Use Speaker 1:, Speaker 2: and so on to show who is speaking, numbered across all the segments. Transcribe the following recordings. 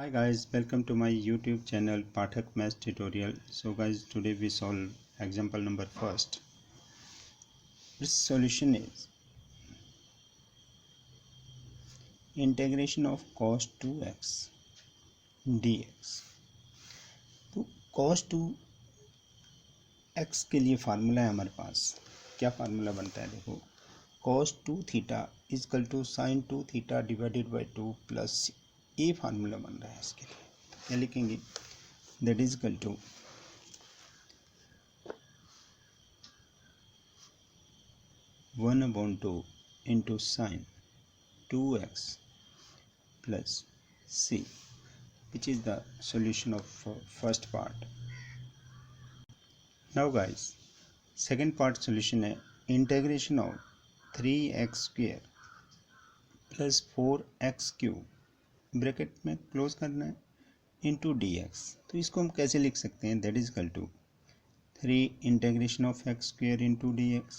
Speaker 1: Hi guys, welcome to my YouTube channel Pathak Math Tutorial. So guys, today we solve example number first. Its solution is integration of cos 2x dx. तो cos 2x के लिए formula है हमारे पास. क्या formula बनता है देखो, cos 2 theta is equal to sin 2 theta divided by 2 plus ये फार्मूला बन रहा है इसके लिए. तो क्या लिखेंगे, that is equal to 1/2 into sin 2x plus c, which is the solution of first part. Now guys, second part solution है integration of 3x square plus 4x cube bracket में क्लोज करना है इंटू dx. तो इसको हम कैसे लिख सकते हैं, that is equal to 3 integration of x square into dx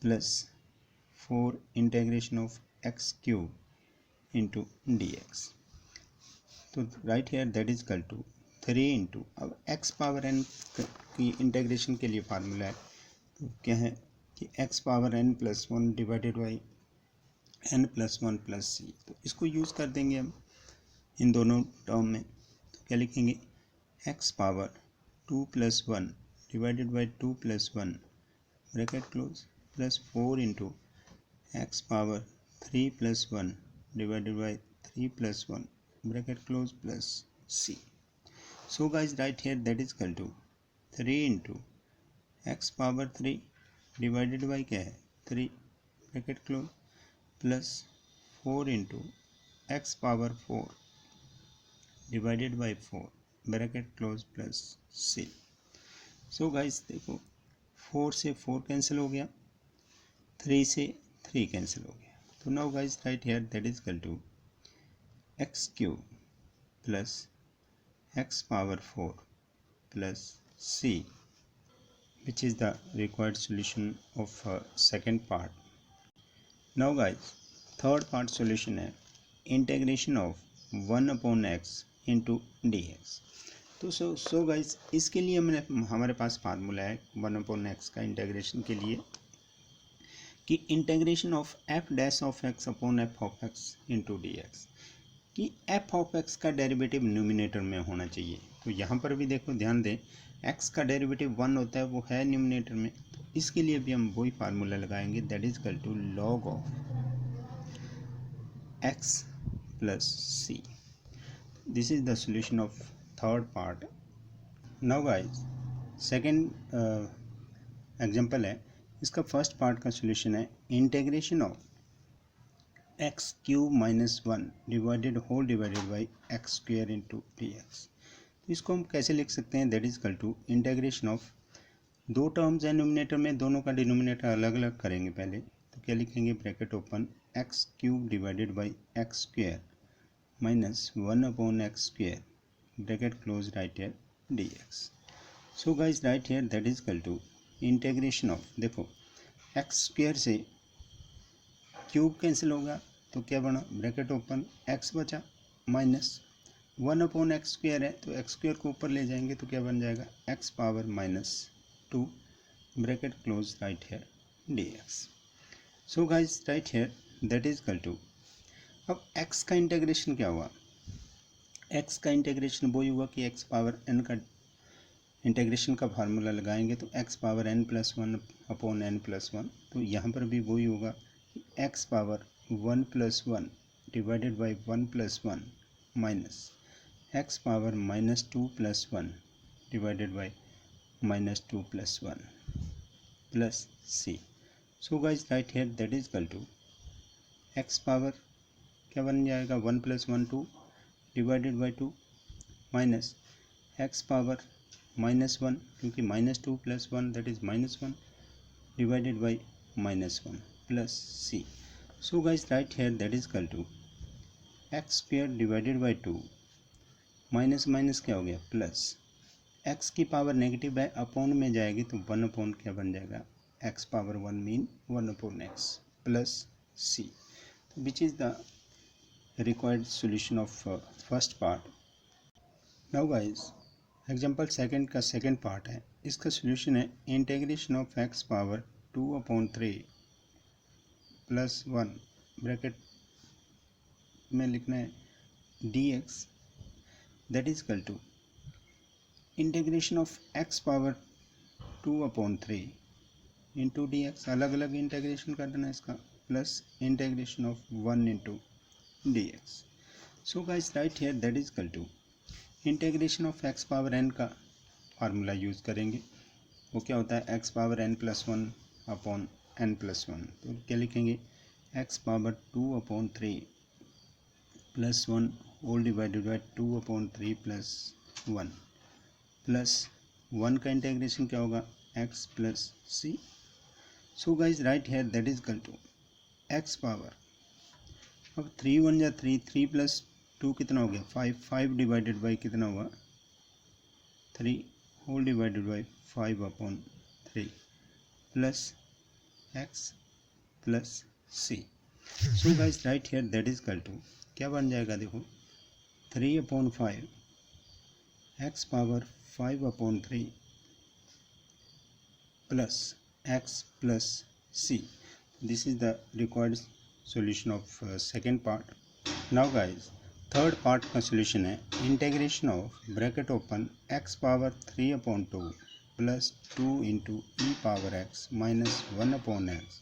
Speaker 1: plus 4 integration of x cube into dx. तो right here that is equal to 3 into, अब x पावर n की इंटेग्रेशन के लिए फार्मूला है, तो क्या है कि x power n plus 1 divided by n plus 1 plus C. तो इसको यूज़ कर देंगे हम इन दोनों टर्म में. तो क्या लिखेंगे, x power 2 plus 1 divided by 2 plus 1 bracket close plus 4 into x power 3 plus 1 divided by 3 plus 1 bracket close plus c. So guys right here that is equal to 3 into x power 3 divided by क्या है 3 bracket close plus 4 into x power 4 divided by 4 bracket close plus c. So guys देखो, 4 से 4 cancel हो गया, 3 से 3 cancel हो गया. तो now guys right here that is equal to x cube plus x power 4 plus c, which is the required solution of second part. Now guys, third part solution है integration of 1/x into dx. तो so guys इसके लिए हमारे पास formula है 1/x का integration के लिए कि integration of F dash of X upon F of X into D x, कि एफ ऑफ एक्स का डेरिवेटिव न्यूमिनेटर में होना चाहिए. तो यहाँ पर भी देखो ध्यान दें, एक्स का डेरिवेटिव 1 होता है, वो है न्यूमिनेटर में. तो इसके लिए भी हम वही फार्मूला लगाएंगे, that is equal to log of x plus c. This is the solution of third part. Now guys second example है, इसका फर्स्ट पार्ट का सॉल्यूशन है integration of x cube minus 1 divided whole divided by x square into D x. तो इसको हम कैसे लिख सकते हैं, that is equal to integration of, दो टर्म्स है न्यूमिनेटर में, दोनों का डिनोमिनेटर अलग अलग करेंगे पहले. तो क्या लिखेंगे, bracket open x cube divided by x square minus 1/x square bracket close right here d x. So guys right here that is equal to integration of, देखो एक्स स्क्वेयर से क्यूब कैंसिल होगा तो क्या बना, bracket open x बचा minus 1/x square है, तो x square को ऊपर ले जाएंगे तो क्या बन जाएगा, x power minus 2 bracket close right here d x. So guys right here that is equal to, अब एक्स का इंटीग्रेशन क्या हुआ, एक्स का इंटीग्रेशन वही हुआ कि एक्स पावर एन का इंटीग्रेशन का फार्मूला लगाएंगे तो x power n plus 1 upon n plus 1. तो यहाँ पर भी वही होगा कि x power 1 plus 1 divided by 1 plus 1 minus x power minus 2 plus 1 divided by minus 2 plus 1 plus c. So guys right here that is equal to x power क्या बन जाएगा, 1 plus 1 2 divided by 2 minus x power minus 1, क्योंकि minus 2 plus 1 that is minus 1 divided by minus 1 plus c. So guys right here that is equal to x square divided by 2 minus minus क्या हो गया plus, x की power negative है upon में जाएगी तो 1 upon क्या बन जाएगा, x power 1 mean 1/x plus c. Which is the required solution of first part. Now guys, example second का सेकंड पार्ट है, इसका सोल्यूशन है integration of x power 2/3 plus 1 bracket में लिखना है D x that is equal to integration of x power 2/3 into D x, अलग अलग integration कर देना इसका, plus integration of 1 into D x. So guys right here that is equal to integration of x power N का formula use करेंगे. वो क्या होता है, x power n plus 1 upon n plus 1. तो क्या लिखेंगे, x power 2/3 plus 1 whole divided by 2/3 plus 1 plus 1 का इंटीग्रेशन क्या होगा, x plus c. So guys right here that is equal to x power, अब 3 1 या 3, 3 प्लस 2 कितना हो गया 5, 5 डिवाइडेड बाई कितना हुआ 3 whole divided by 5/3 plus x plus c. So guys right here that is equal to क्या बन जाएगा, देखो 3/5 x power 5/3 plus x plus c. This is the required solution of second part. Now guys, third part का solution है integration of bracket open x power 3/2 plus 2 into e power x minus 1/x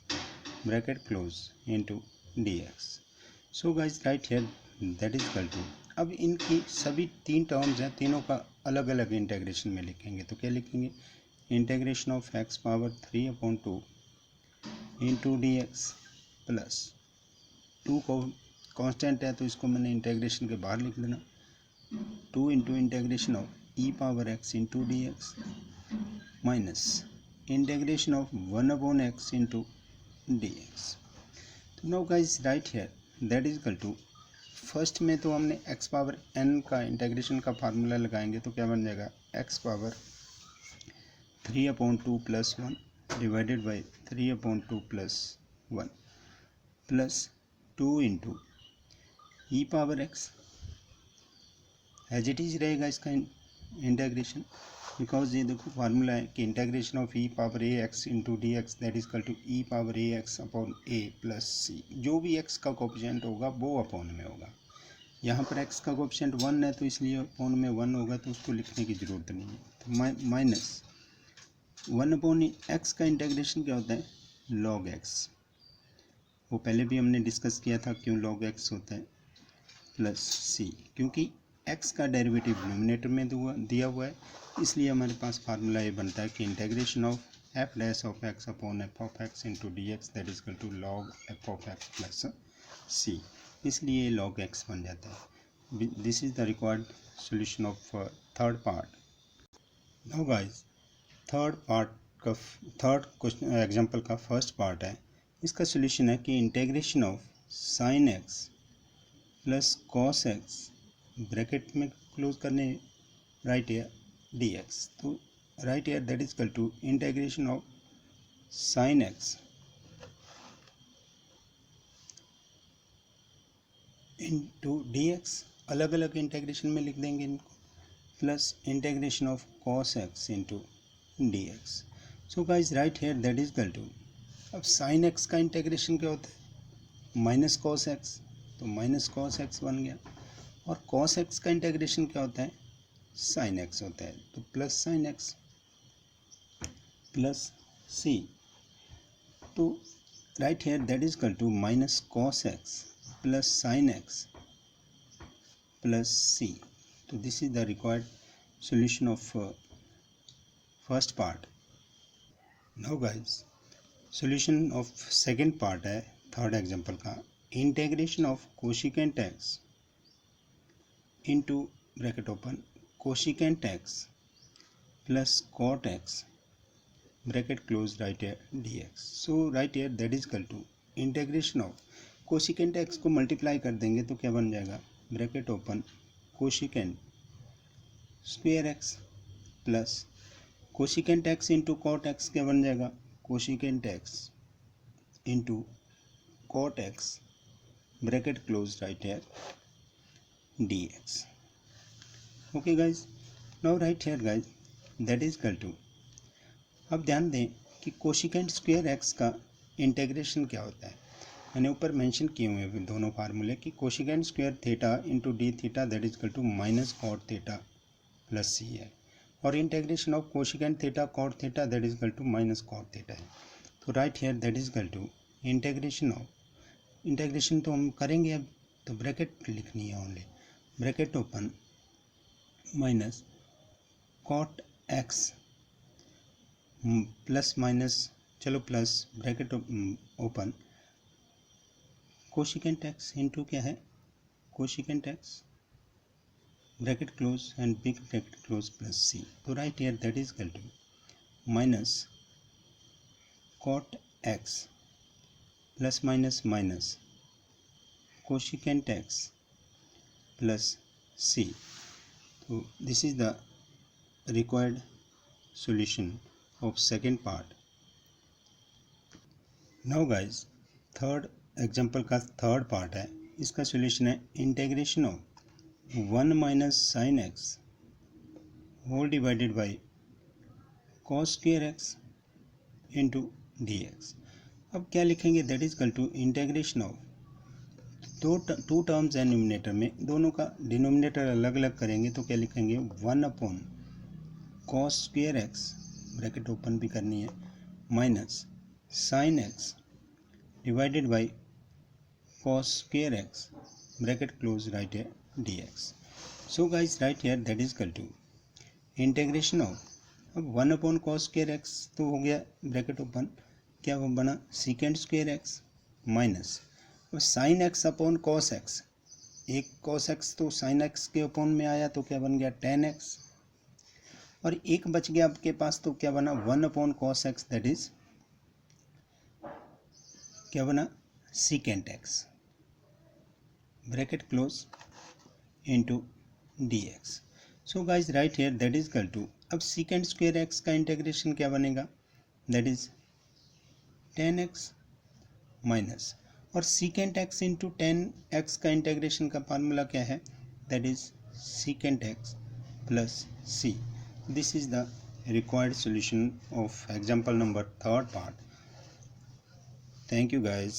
Speaker 1: bracket close into dx. So guys right here that is equal to, अब इनकी सभी तीन terms हैं, तीनों का अलग अलग इंटेग्रेशन में लिखेंगे. तो क्या लिखेंगे, integration of x power 3/2 into D x plus 2 को कांस्टेंट है तो इसको मैंने इंटीग्रेशन के बाहर लिख देना, 2 into integration of E power X into D X minus integration of 1/x into D x. तो now guys right here that is equal to, first में तो हमने एक्स पावर एन का इंटीग्रेशन का फार्मूला लगाएंगे तो क्या बन जाएगा, x power 3/2 plus 1 divided by 3/2 plus 1 plus 2 into E power X, as it is रहेगा इसका इंटीग्रेशन, बिकॉज ये देखो फार्मूला है कि integration of E power A X into D x that is equal to E power A X upon A plus C. जो भी x का coefficient होगा वो अपॉन में होगा. यहाँ पर एक्स का कोएफिशिएंट 1 है तो इसलिए अपॉन में 1 होगा, तो उसको लिखने की ज़रूरत नहीं है. तो माइनस 1/x का इंटीग्रेशन क्या होता है, लॉग एक्स. वो पहले भी हमने डिस्कस किया था क्यों log x होता है, प्लस सी, क्योंकि x का डेरिवेटिव डिनोमिनेटर में दिया हुआ है, इसलिए हमारे पास फार्मूला ये बनता है कि integration of F dash of X upon F of X into D x that is equal to log F of x plus C. इसलिए लॉग एक्स बन जाता है. This is the required solution of third part. Now guys, third question example का first part है, इसका solution है कि integration of sine X plus cos X bracket में क्लोज करने राइट ईयर डी एक्स. तो right here that is equal to integration of sine x into D x, अलग अलग इंटीग्रेशन में लिख देंगे इनको, plus integration of cos x into D x. So guys right here that is equal to, अब sine x का integration क्या होता है, माइनस कॉस एक्स, तो माइनस कॉस एक्स बन गया, और कॉस एक्स का इंटीग्रेशन क्या होता है, साइन एक्स होता है, तो plus sine X plus C. तो right here that is equal to minus cos X plus sine X plus C. तो this is the required solution of first part. Now guys, solution of second part है third example का, integration of cosecant x into bracket open cosecant X plus cot X bracket close right here D x. So right here that is equal to integration of cosecant x को multiply कर देंगे तो क्या बन जाएगा, bracket open cosecant square x plus cosecant x into cot x क्या बन जाएगा, cosecant x into cot x bracket close right here dx. Okay guys, now right here guys that is equal to, अब ध्यान दें कि cosecant square x का integration क्या होता है। मैंने ऊपर मेंशन किए हुए हैं दोनों फार्मूले कि cosecant square theta into D theta that is equal to minus cot theta plus C है, और integration of cosecant theta cot theta that is equal to minus cot theta है। तो right here that is equal to integration of, integration तो हम करेंगे अब, तो bracket लिखनी है only, bracket open minus cot X plus minus, चलो plus bracket open cosecant x into क्या है cosecant X bracket close and big bracket close plus C. तो right here that is equal to minus cot X plus minus minus cosecant X plus C. तो this is the required solution of second part. Now guys third example का third part है, इसका solution है integration of 1 minus sine X whole divided by cos square X into D X. अब क्या लिखेंगे that is equal to integration of to terms है numerator में, दोनों का डिनोमिनेटर अलग अलग करेंगे तो क्या लिखेंगे 1 upon cos square X bracket open भी करनी है minus sine X divided by cos square X bracket close right है D x. So guys right here that is equal to integration of, अब 1 अपॉन कॉस स्क्वायर एक्स तो हो गया bracket open, क्या वो बना सीकेंड स्क्वायर एक्स माइनस, अब sine x upon cos x, एक कॉस एक्स तो साइन एक्स के अपॉन में आया तो क्या बन गया टेन एक्स, और एक बच गया आपके पास तो क्या बना 1 upon cos x that is क्या बना secant x bracket close into D x. So guys right here that is equal to, अब सीकेंट स्क्वायर एक्स का इंटीग्रेशन क्या बनेगा दैट इज 10x माइनस, और सीकेंट एक्स इंटू 10x का integration का formula क्या है that is secant x plus c. This is the required solution of example number third part. Thank you guys.